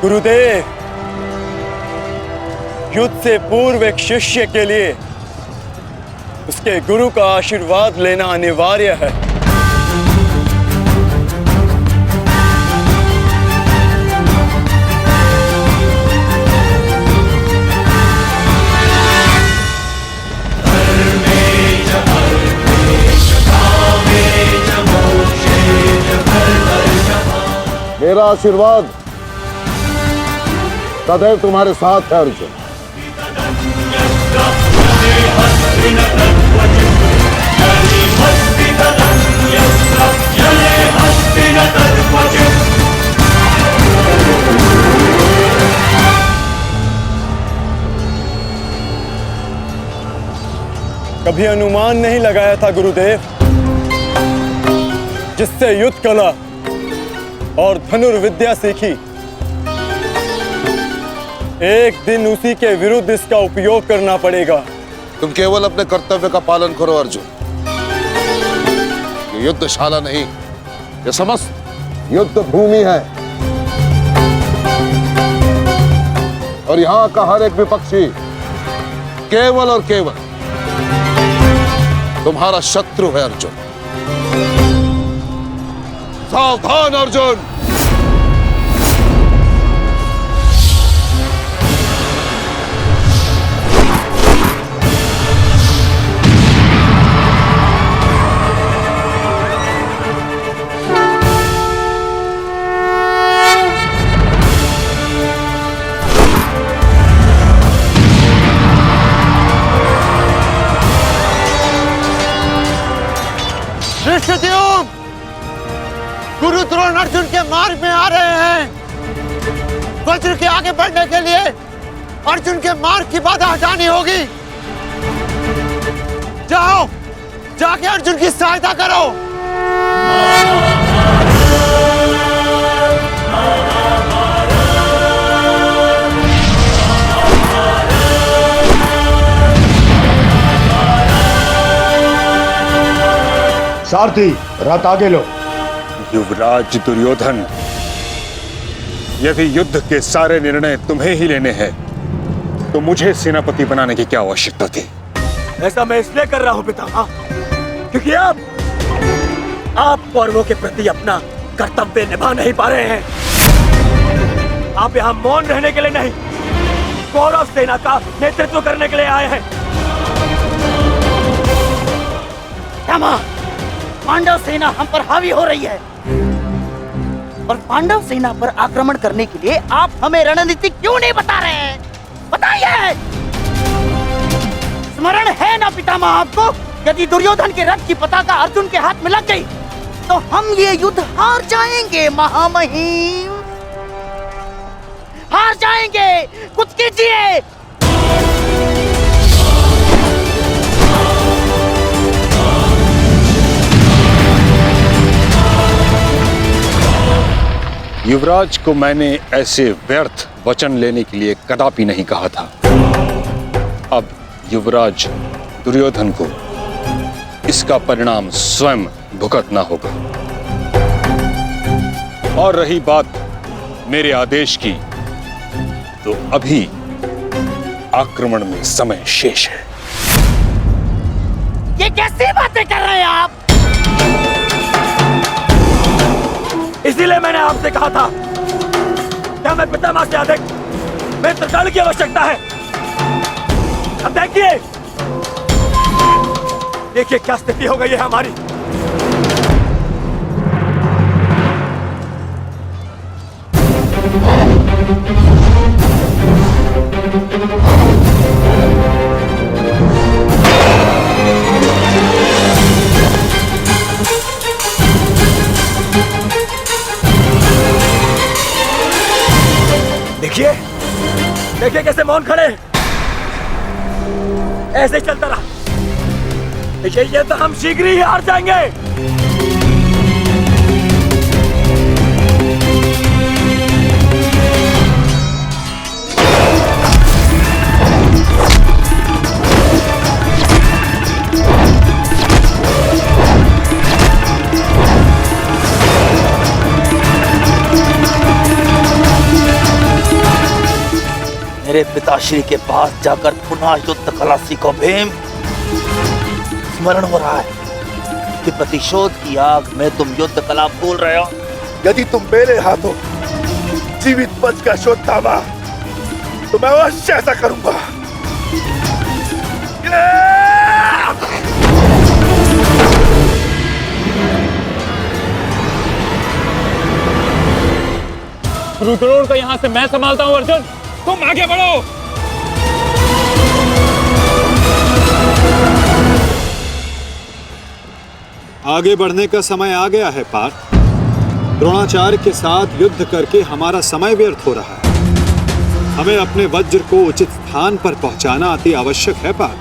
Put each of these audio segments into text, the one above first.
गुरुदेव, युद्ध से पूर्व एक शिष्य के लिए उसके गुरु का आशीर्वाद लेना अनिवार्य है। मेरा आशीर्वाद सदैव तुम्हारे साथ है अर्जुन। कभी अनुमान नहीं लगाया था गुरुदेव, जिससे युद्ध कला और धनुर्विद्या सीखी, एक दिन उसी के विरुद्ध इसका उपयोग करना पड़ेगा। तुम केवल अपने कर्तव्य का पालन करो अर्जुन। ये युद्धशाला नहीं, ये समस्त युद्ध भूमि है और यहाँ का हर एक विपक्षी केवल और केवल तुम्हारा शत्रु है अर्जुन। सावधान अर्जुन। धृष्टद्युम्न, गुरु द्रोण अर्जुन के मार्ग में आ रहे हैं। वज्र के आगे बढ़ने के लिए अर्जुन के मार्ग की बाधा हटानी होगी। जाओ, जाके अर्जुन की सहायता करो। सारथी, रथ आगे लो। युवराज दुर्योधन, यदि युद्ध के सारे निर्णय तुम्हें ही लेने हैं तो मुझे सेनापति बनाने की क्या आवश्यकता थी? ऐसा मैं इसलिए कर रहा हूं पितामह, क्योंकि आप कौरवों के प्रति अपना कर्तव्य निभा नहीं पा रहे हैं। आप यहाँ मौन रहने के लिए नहीं, कौरव सेना का नेतृत्व करने के लिए आए हैं। पांडव सेना हम पर हावी हो रही है और पांडव सेना पर आक्रमण करने के लिए आप हमें रणनीति क्यों नहीं बता रहे हैं? बताइए। स्मरण है ना पितामह आपको, यदि दुर्योधन के रथ की पताका अर्जुन के हाथ में लग गई तो हम ये युद्ध हार जाएंगे महामहिम, हार जाएंगे। कुछ कीजिए। युवराज को मैंने ऐसे व्यर्थ वचन लेने के लिए कदापि नहीं कहा था। अब युवराज दुर्योधन को इसका परिणाम स्वयं भुगतना होगा। और रही बात मेरे आदेश की, तो अभी आक्रमण में समय शेष है। ये कैसी बातें कर रहे हैं आप? इसीलिए मैंने आपसे कहा था कि हमें पितामह से अधिक मित्रगण की आवश्यकता है। अब देखिए क्या स्थिति हो गई है हमारी। देखिए कैसे मौन खड़े हैं। ऐसे ही चलता रहा ये तो हम शीघ्र ही हार जाएंगे। मेरे पिताश्री के पास जाकर पुनः युद्ध कला सीखो भीम। स्मरण हो रहा है कि प्रतिशोध की आग में तुम युद्ध कला भूल रहे हो। यदि तुम मेरे हाथों जीवित बच का शोध थामा तो मैं अवश्य ऐसा करूंगा। रुद्रोण को यहाँ से मैं संभालता हूँ। अर्जुन तुम आगे बढ़ो। आगे बढ़ने का समय आ गया है पार्थ। द्रोणाचार्य के साथ युद्ध करके हमारा समय व्यर्थ हो रहा है। हमें अपने वज्र को उचित स्थान पर पहुंचाना अति आवश्यक है पार्थ।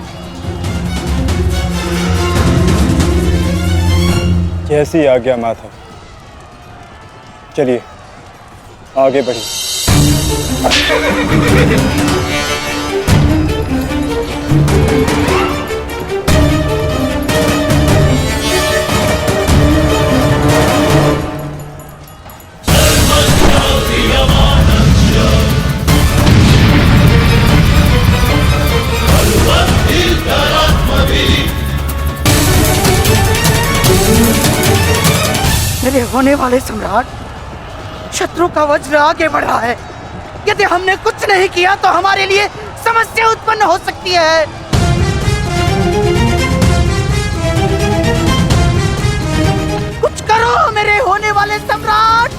जैसी आज्ञा माधव। चलिए आगे बढ़िए। मेरे होने वाले सम्राट, शत्रु का वज्र आगे बढ़ रहा है। यदि हमने कुछ नहीं किया तो हमारे लिए समस्या उत्पन्न हो सकती है। कुछ करो मेरे होने वाले सम्राट।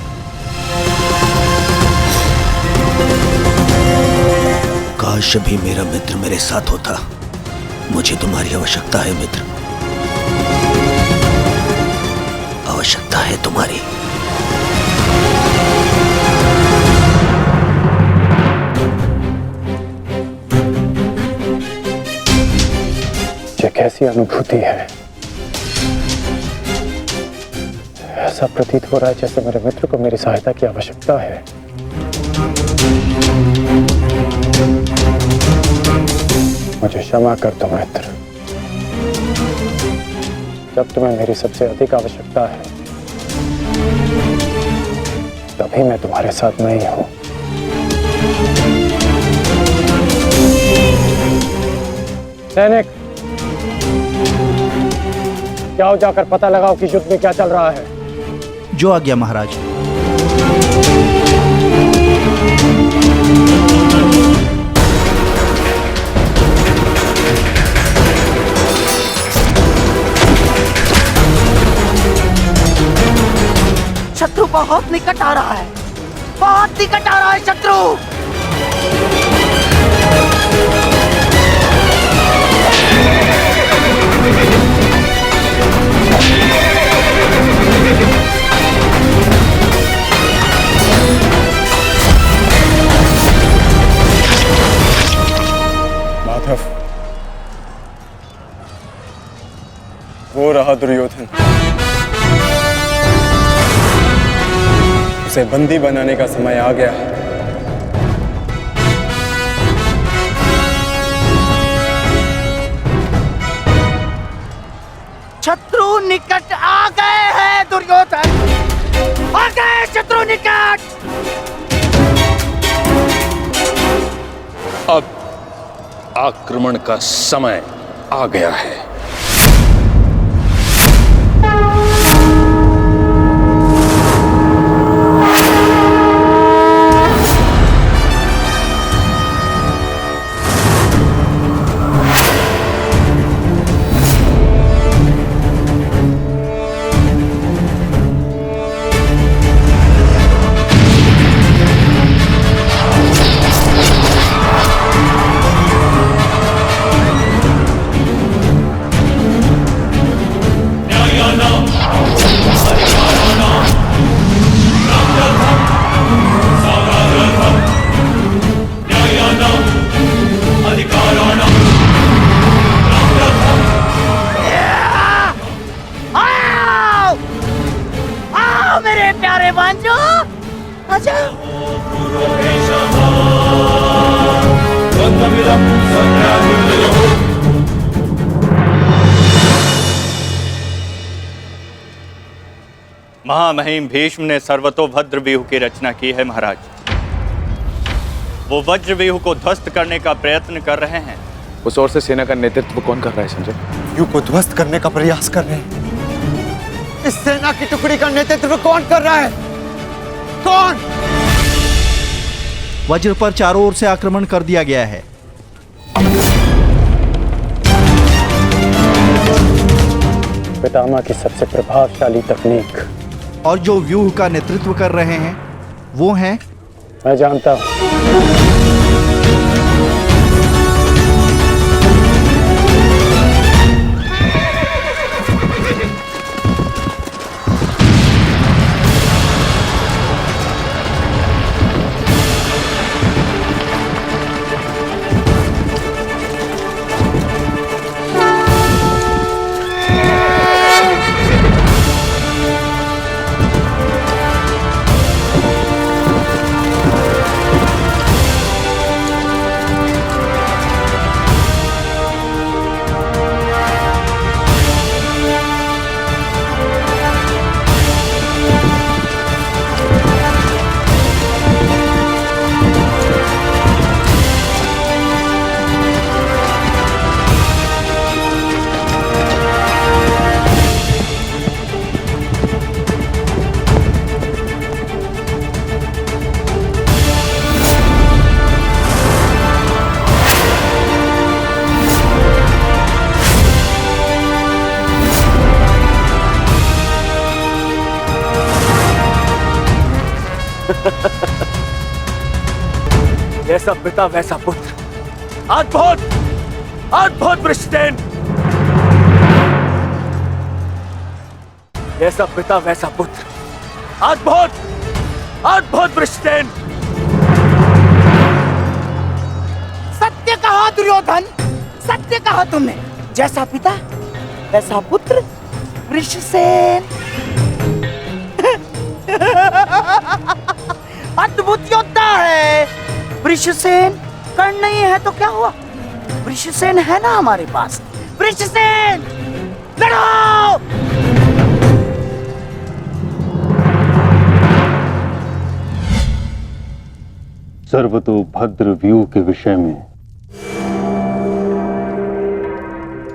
काश भी मेरा मित्र मेरे साथ होता। मुझे तुम्हारी आवश्यकता है मित्र, आवश्यकता है तुम्हारी। ये कैसी अनुभूति है। ऐसा प्रतीत हो रहा है जैसे मेरे मित्र को मेरी सहायता की आवश्यकता है। मुझे क्षमा कर दो मित्र। जब तुम्हें मेरी सबसे अधिक आवश्यकता है तभी मैं तुम्हारे साथ नहीं हूं। सैनिक, जाओ जाकर पता लगाओ कि युद्ध में क्या चल रहा है। जो आज्ञा महाराज। शत्रु बहुत निकट आ रहा है, बहुत निकट आ रहा है शत्रु। माधव, वो रहा दुर्योधन। उसे बंदी बनाने का समय आ गया। शत्रु निकट आ गए हैं दुर्योधन, आ गए शत्रु निकट। अब आक्रमण का समय आ गया है। मेरे प्यारे भांजो, आजा। महामहिम भीष्म ने सर्वतोभद्र व्यूह की रचना की है महाराज। वो वज्र व्यूह को ध्वस्त करने का प्रयत्न कर रहे हैं। उस ओर से सेना का नेतृत्व कौन कर रहा है संजय? व्यूह को ध्वस्त करने का प्रयास कर रहे हैं। इस सेना की टुकड़ी का नेतृत्व कौन कर रहा है? कौन? वज्र पर चारों ओर से आक्रमण कर दिया गया है। पितामह की सबसे प्रभावशाली तकनीक। और जो व्यूह का नेतृत्व कर रहे हैं वो हैं? मैं जानता हूं। जैसा पिता वैसा पुत्र। अद्भुत वृषसेन। जैसा पिता वैसा पुत्र। अद्भुत वृषसेन। सत्य कहा दुर्योधन, सत्य कहा तुमने। जैसा पिता वैसा पुत्र वृषसेन। अद्भुत योद्धा है वृषसेन। कर्ण नहीं है तो क्या हुआ, वृषसेन है ना हमारे पास। वृषसेन लड़ो। सर्वतोभद्र व्यूह के विषय में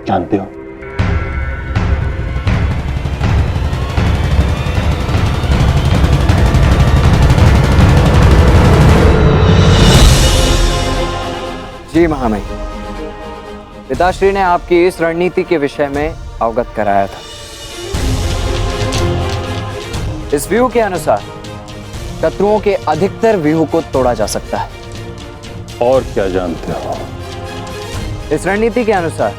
जानते हो? जी महामहिम, पिताश्री ने आपकी इस रणनीति के विषय में अवगत कराया था। इस व्यूह के अनुसार शत्रुओं के अधिकतर व्यूह को तोड़ा जा सकता है। और क्या जानते हो? इस रणनीति के अनुसार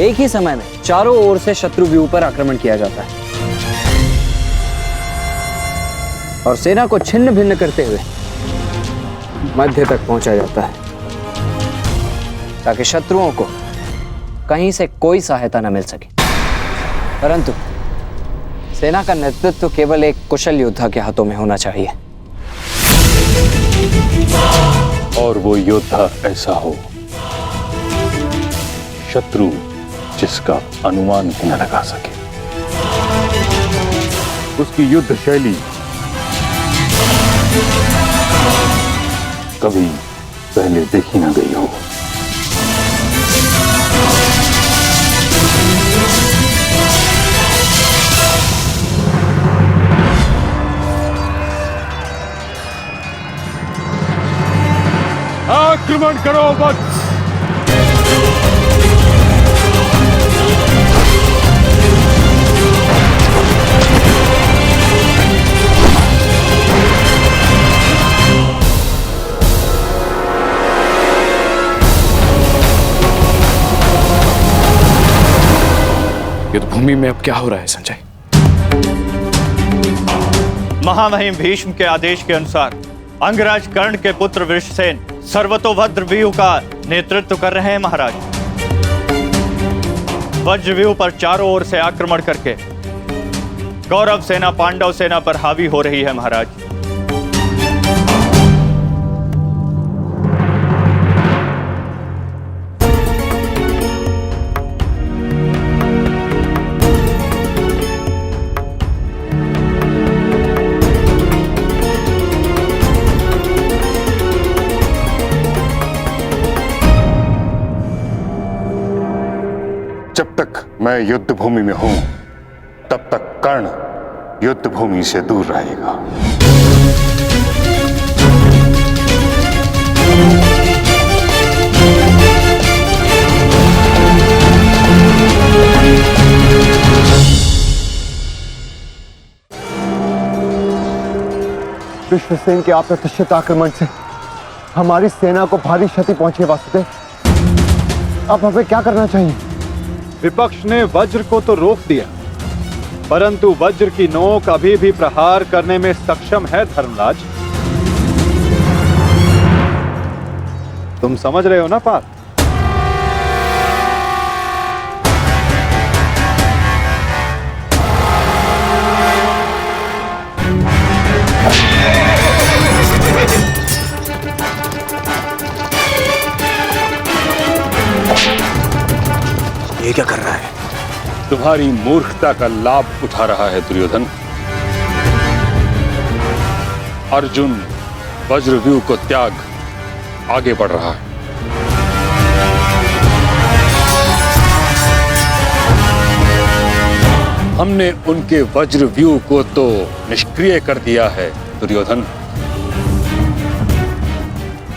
एक ही समय में चारों ओर से शत्रु व्यूह पर आक्रमण किया जाता है और सेना को छिन्न भिन्न करते हुए मध्य तक पहुंचा जाता है ताकि शत्रुओं को कहीं से कोई सहायता न मिल सके। परंतु सेना का नेतृत्व केवल एक कुशल योद्धा के हाथों में होना चाहिए। और वो योद्धा ऐसा हो शत्रु जिसका अनुमान भी न लगा सके। उसकी युद्ध शैली कभी पहले देखी न गई हो। आक्रमण करो वत्स। युद्ध भूमि में अब क्या हो रहा है संजय? महामहिम भीष्म के आदेश के अनुसार अंगराज कर्ण के पुत्र वृषसेन सर्वतोभद्र व्यूह का नेतृत्व कर रहे हैं महाराज। वज्र व्यूह पर चारों ओर से आक्रमण करके कौरव सेना पांडव सेना पर हावी हो रही है महाराज। जब तक मैं युद्ध भूमि में हूं तब तक कर्ण युद्ध भूमि से दूर रहेगा। विश्वसेन के अप्रत्याशित आक्रमण से हमारी सेना को भारी क्षति पहुंची है वासुदेव। अब हमें क्या करना चाहिए? विपक्ष ने वज्र को तो रोक दिया, परंतु वज्र की नोक अभी भी प्रहार करने में सक्षम है धर्मराज। तुम समझ रहे हो ना पार्थ? ये क्या कर रहा है? तुम्हारी मूर्खता का लाभ उठा रहा है दुर्योधन। अर्जुन वज्रव्यूह को त्याग आगे बढ़ रहा है। हमने उनके वज्रव्यूह को तो निष्क्रिय कर दिया है दुर्योधन,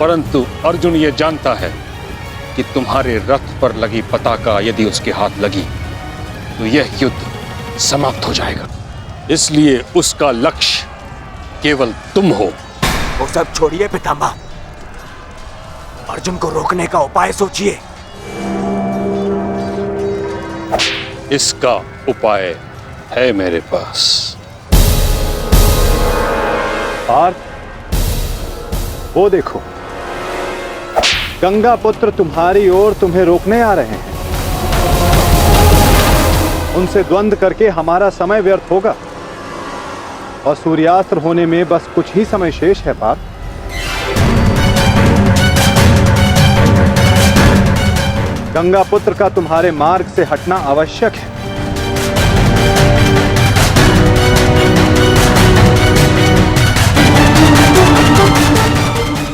परंतु अर्जुन ये जानता है कि तुम्हारे रथ पर लगी पताका यदि उसके हाथ लगी तो यह युद्ध समाप्त हो जाएगा। इसलिए उसका लक्ष्य केवल तुम हो। वो सब छोड़िए पितामह, अर्जुन को रोकने का उपाय सोचिए। इसका उपाय है मेरे पास। पार्थ, वो देखो, गंगा पुत्र तुम्हारी ओर तुम्हें रोकने आ रहे हैं। उनसे द्वंद्व करके हमारा समय व्यर्थ होगा और सूर्यास्त्र होने में बस कुछ ही समय शेष है पार्थ। गंगा पुत्र का तुम्हारे मार्ग से हटना आवश्यक है।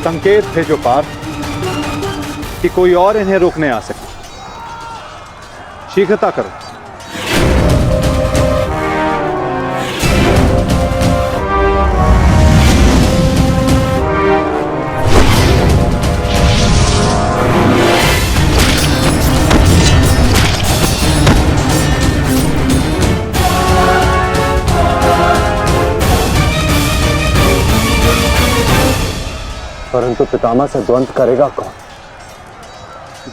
संकेत भेजो पार्थ कि कोई और इन्हें रोकने आ सके। शीघ्रता करो। परंतु पितामह से द्वंद्व करेगा कौन?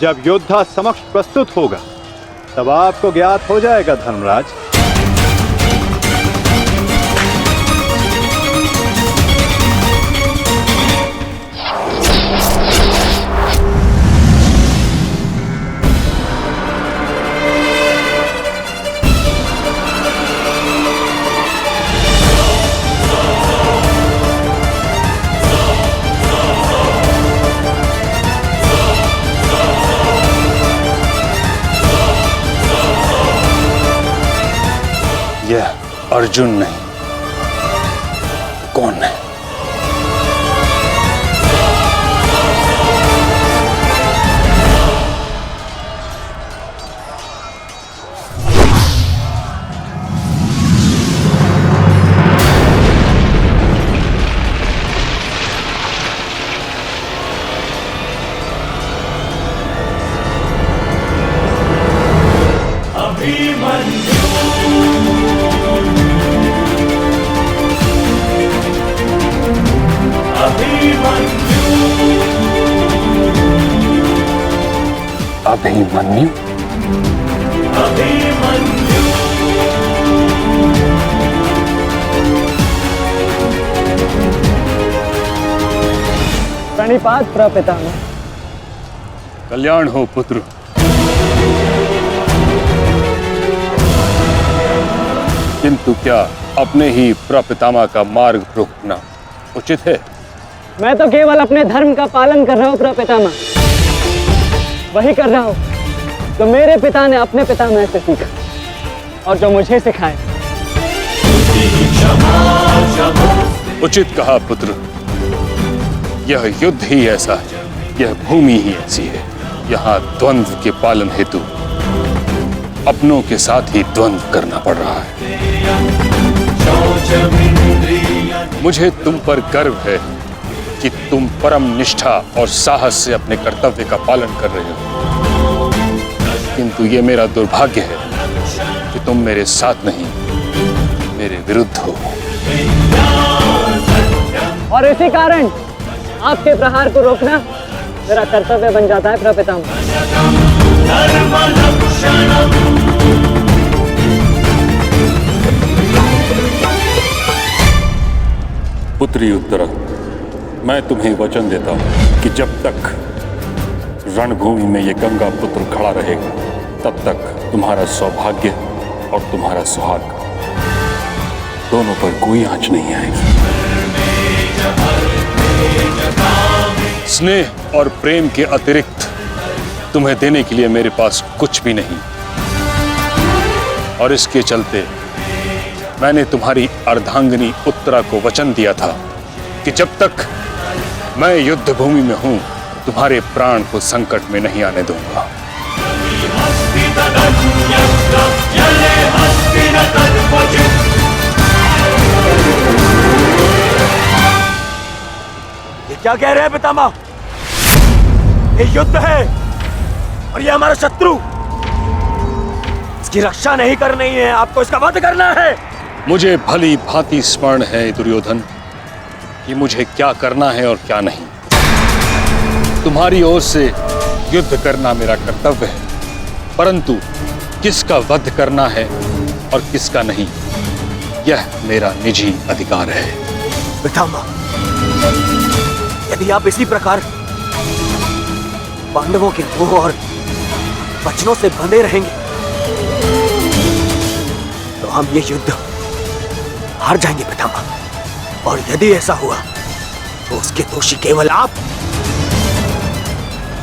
जब योद्धा समक्ष प्रस्तुत होगा तब आपको ज्ञात हो जाएगा धर्मराज। यह अर्जुन नहीं, कौन है? अभिमन्यु। प्रणिपात प्रपितामह। कल्याण हो पुत्र। किंतु क्या अपने ही प्रपितामह का मार्ग रोकना उचित है? मैं तो केवल अपने धर्म का पालन कर रहा हूँ प्रपितामह। वही कर रहा हूँ जो मेरे पिता ने अपने पितामह से सीखा और जो मुझे सिखाए। उचित कहा पुत्र। यह युद्ध ही ऐसा है, यह भूमि ही ऐसी है। यहाँ द्वंद्व के पालन हेतु अपनों के साथ ही द्वंद्व करना पड़ रहा है। मुझे तुम पर गर्व है कि तुम परम निष्ठा और साहस से अपने कर्तव्य का पालन कर रहे हो, किंतु ये मेरा दुर्भाग्य है कि तुम मेरे साथ नहीं, मेरे विरुद्ध हो। और इसी कारण आपके प्रहार को रोकना मेरा कर्तव्य बन जाता है प्रपितामह। पुत्री उत्तरा, मैं तुम्हें वचन देता हूं कि जब तक रणभूमि में ये गंगा पुत्र खड़ा रहेगा, तब तक तुम्हारा सौभाग्य और तुम्हारा सुहाग दोनों पर कोई आंच नहीं आएगी। स्नेह और प्रेम के अतिरिक्त तुम्हें देने के लिए मेरे पास कुछ भी नहीं, और इसके चलते मैंने तुम्हारी अर्धांगिनी उत्तरा को वचन दिया था कि जब तक मैं युद्ध भूमि में हूं, तुम्हारे प्राण को संकट में नहीं आने दूंगा। ये क्या कह रहे हैं पितामह? ये युद्ध है और ये हमारा शत्रु, इसकी रक्षा नहीं करनी है, आपको इसका वध करना है। मुझे भली भांति स्मरण है दुर्योधन कि मुझे क्या करना है और क्या नहीं। तुम्हारी ओर से युद्ध करना मेरा कर्तव्य है, परंतु किसका वध करना है और किसका नहीं, यह मेरा निजी अधिकार है। पितामह, यदि आप इसी प्रकार पांडवों के मोह और वचनों से बंधे रहेंगे तो हम ये युद्ध हार जाएंगे पितामह, और यदि ऐसा हुआ तो उसके दोषी केवल आप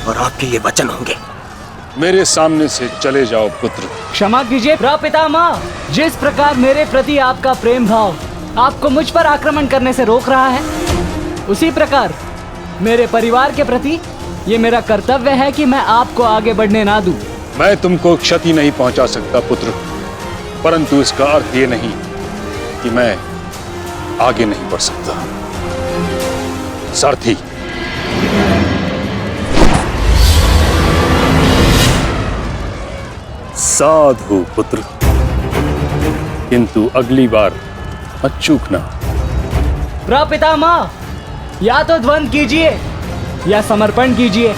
और आपके ये वचन होंगे। मेरे सामने से चले जाओ पुत्र। क्षमा कीजिए प्रपितामह, जिस प्रकार मेरे प्रति आपका प्रेम भाव आपको मुझ पर आक्रमण करने से रोक रहा है, उसी प्रकार मेरे परिवार के प्रति ये मेरा कर्तव्य है कि मैं आपको आगे बढ़ने ना दूं। मैं तुमको क्षति नहीं पहुंचा सकता पुत्र, परंतु इसका अर्थ ये नहीं कि मैं आगे नहीं बढ़ सकता। सारथी, साधु पुत्र, किंतु अगली बार मत चूकना। प्रपितामह, या तो द्वंद्व कीजिए या समर्पण कीजिए।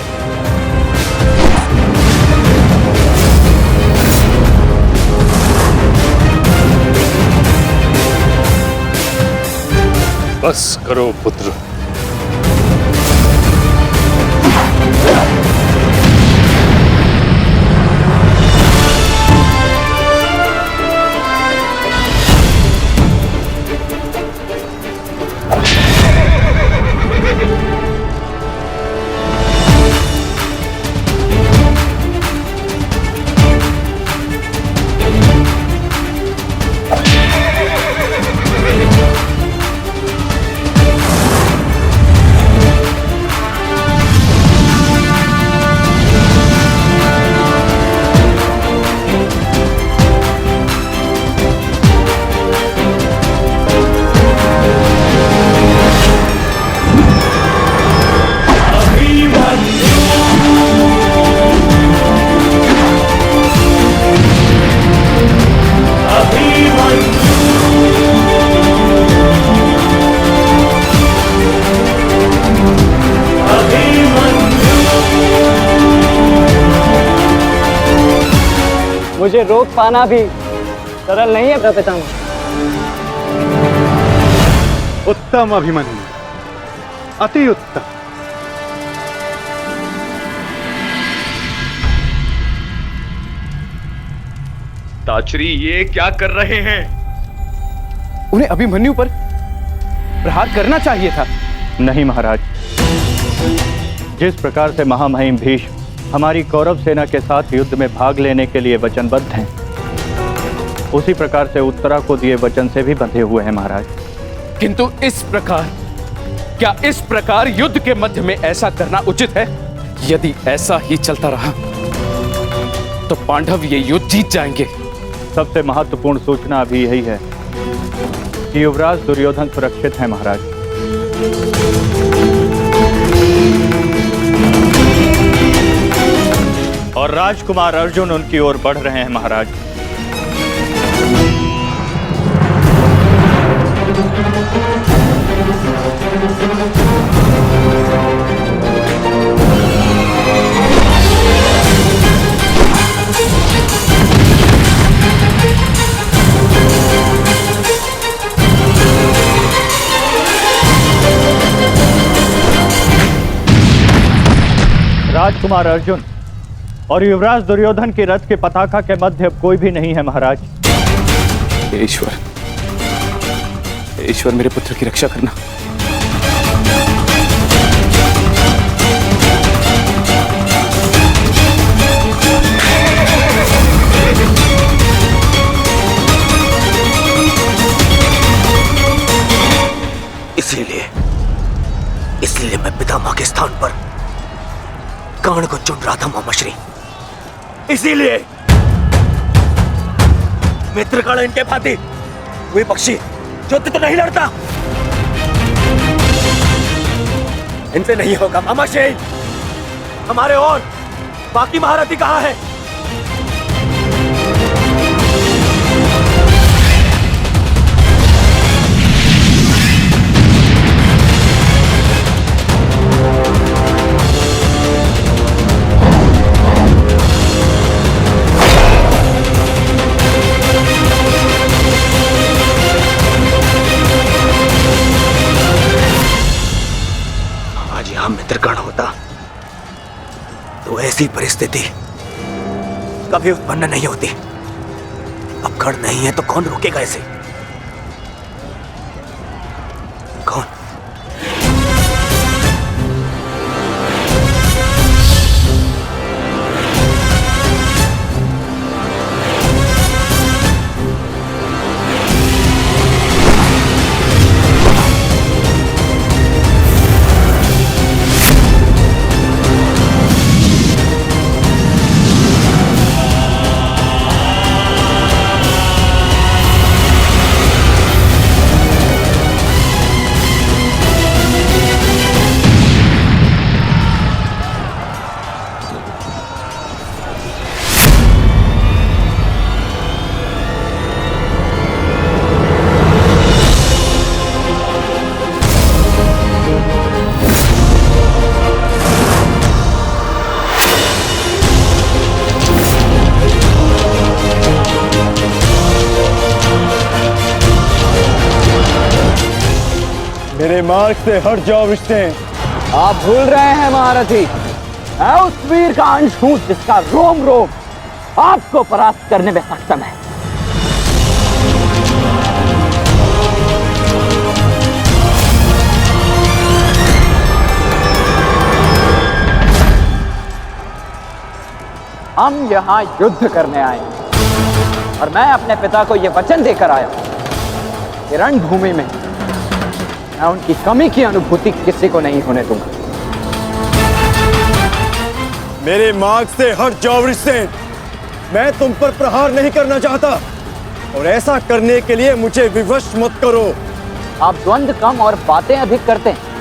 बस करो पुत्र। मुझे रोक पाना भी सरल नहीं है प्रपितामह। उत्तम अभिमन्यु, अति उत्तम। ताचरी, ये क्या कर रहे हैं? उन्हें अभिमन्यु पर प्रहार करना चाहिए था। नहीं महाराज, जिस प्रकार से महामहिम भीष्म हमारी कौरव सेना के साथ युद्ध में भाग लेने के लिए वचनबद्ध हैं, उसी प्रकार से उत्तरा को दिए वचन से भी बंधे हुए हैं महाराज। किंतु क्या इस प्रकार युद्ध के मध्य में ऐसा करना उचित है? यदि ऐसा ही चलता रहा तो पांडव ये युद्ध जीत जाएंगे। सबसे महत्वपूर्ण सूचना अभी यही है कि युवराज दुर्योधन सुरक्षित है महाराज। और राजकुमार अर्जुन उनकी ओर बढ़ रहे हैं महाराज। राजकुमार अर्जुन और युवराज दुर्योधन के रथ के पताका के मध्य कोई भी नहीं है महाराज। ईश्वर, ईश्वर मेरे पुत्र की रक्षा करना। इसलिए मैं पितामह के स्थान पर कर्ण को चुन रहा था मामाश्री। इसीलिए मित्र कर्ण इनके भांति वे पक्षी युद्ध तो नहीं लड़ता। इनसे नहीं होगा मामाश्री। हमारे और बाकी महारथी कहाँ है? मित्रगण होता तो ऐसी परिस्थिति कभी उत्पन्न नहीं होती। अब गण नहीं है तो कौन रोकेगा इसे? कौन? मेरे मार्ग से हट जाओ विष्णु। आप भूल रहे हैं महारथी, मैं उस वीर का अंश हूं जिसका रोम रोम आपको परास्त करने में सक्षम है। हम यहां युद्ध करने आए और मैं अपने पिता को यह वचन देकर आया कि रणभूमि में मैं उनकी कमी की अनुभूति किसी को नहीं होने दूंगा। मेरे मार्ग से हट जाओ विष्णु। मैं तुम पर प्रहार नहीं करना चाहता और ऐसा करने के लिए मुझे विवश मत करो। आप द्वंद्व कम और बातें अधिक करते हैं।